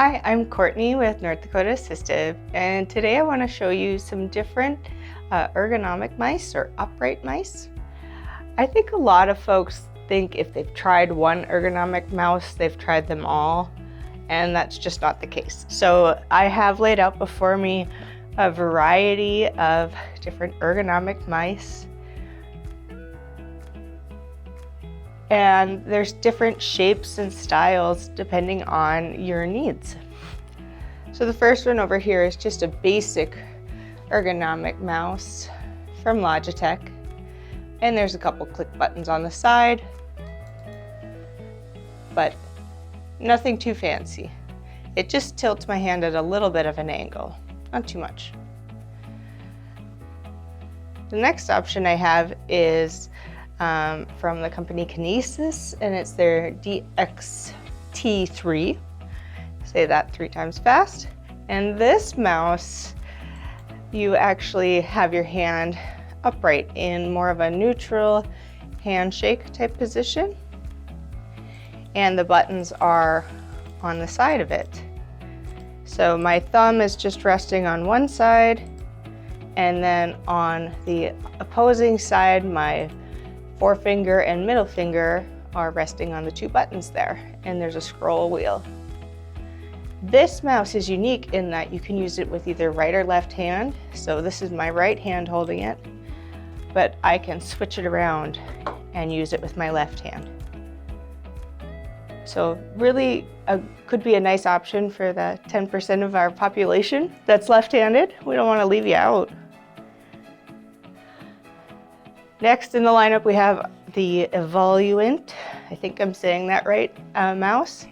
Hi, I'm Courtney with North Dakota Assistive, and today I want to show you some different ergonomic mice or upright mice. I think a lot of folks think if they've tried one ergonomic mouse, they've tried them all, and that's just not the case. So I have laid out before me a variety of different ergonomic mice. And there's different shapes and styles depending on your needs. So the first one over here is just a basic ergonomic mouse from Logitech. And there's a couple click buttons on the side, but nothing too fancy. It just tilts my hand at a little bit of an angle, not too much. The next option I have is from the company Kinesis, and it's their DXT3. Say that 3 times fast. And this mouse, you actually have your hand upright in more of a neutral handshake type position. And the buttons are on the side of it. So my thumb is just resting on one side, and then on the opposing side, my forefinger and middle finger are resting on the 2 buttons there, and there's a scroll wheel. This mouse is unique in that you can use it with either right or left hand. So this is my right hand holding it, but I can switch it around and use it with my left hand. So really could be a nice option for the 10% of our population that's left-handed. We don't want to leave you out. Next in the lineup, we have the Evoluent, I think I'm saying that right, mouse.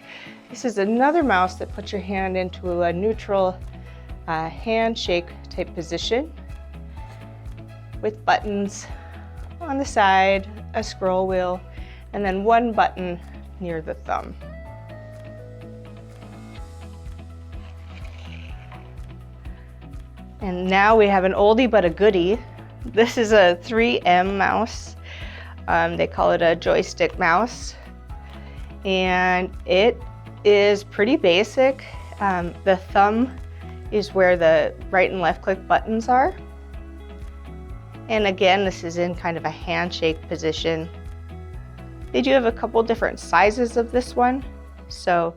This is another mouse that puts your hand into a neutral handshake type position with buttons on the side, a scroll wheel, and then 1 button near the thumb. And now we have an oldie but a goodie. This is a 3M mouse. They call it a joystick mouse. And it is pretty basic. The thumb is where the right and left click buttons are. And again, this is in kind of a handshake position. They do have a couple different sizes of this one. So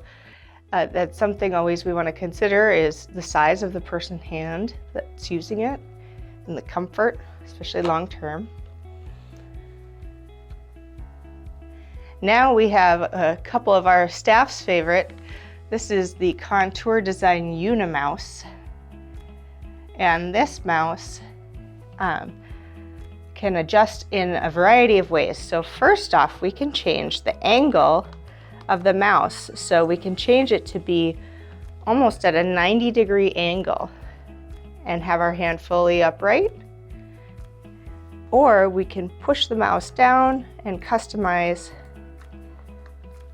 that's something always we want to consider is the size of the person's hand that's using it and the comfort, especially long term. Now we have a couple of our staff's favorite. This is the Contour Design Unimouse. And this mouse can adjust in a variety of ways. So first off, we can change the angle of the mouse. So we can change it to be almost at a 90-degree angle and have our hand fully upright. Or we can push the mouse down and customize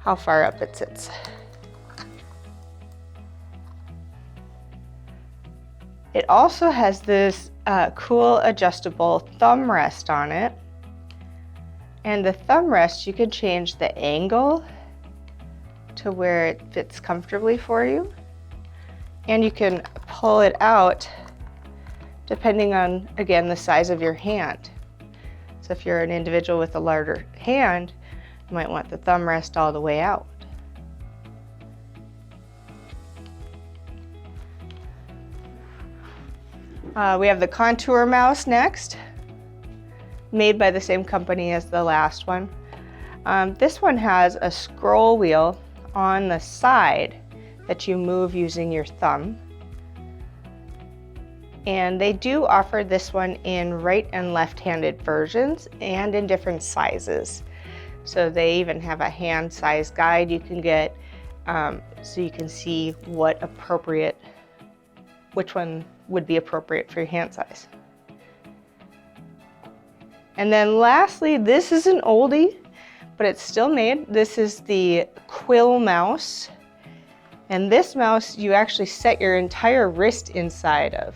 how far up it sits. It also has this cool adjustable thumb rest on it. And the thumb rest, you can change the angle to where it fits comfortably for you. And you can pull it out depending on, again, the size of your hand. So if you're an individual with a larger hand, you might want the thumb rest all the way out. We have the Contour Mouse next, made by the same company as the last one. This one has a scroll wheel on the side that you move using your thumb. And they do offer this one in right and left-handed versions and in different sizes. So they even have a hand size guide you can get so you can see which one would be appropriate for your hand size. And then lastly, this is an oldie, but it's still made. This is the Quill mouse. And this mouse, you actually set your entire wrist inside of.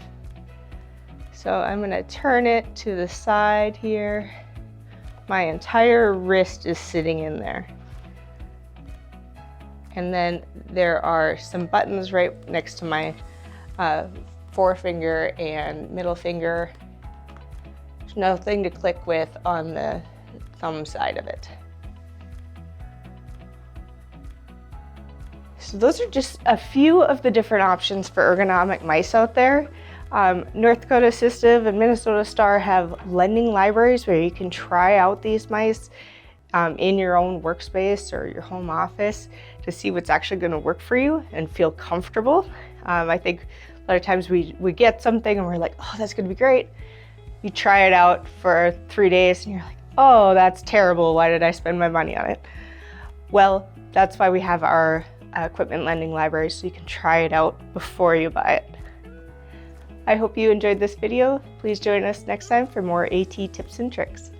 So I'm gonna turn it to the side here. My entire wrist is sitting in there. And then there are some buttons right next to my forefinger and middle finger. There's nothing to click with on the thumb side of it. So those are just a few of the different options for ergonomic mice out there. North Dakota Assistive and Minnesota Star have lending libraries where you can try out these mice in your own workspace or your home office to see what's actually going to work for you and feel comfortable. I think a lot of times we get something and we're like, oh, that's going to be great. You try it out for 3 days and you're like, oh, that's terrible. Why did I spend my money on it? Well, that's why we have our equipment lending library, so you can try it out before you buy it. I hope you enjoyed this video. Please join us next time for more AT tips and tricks.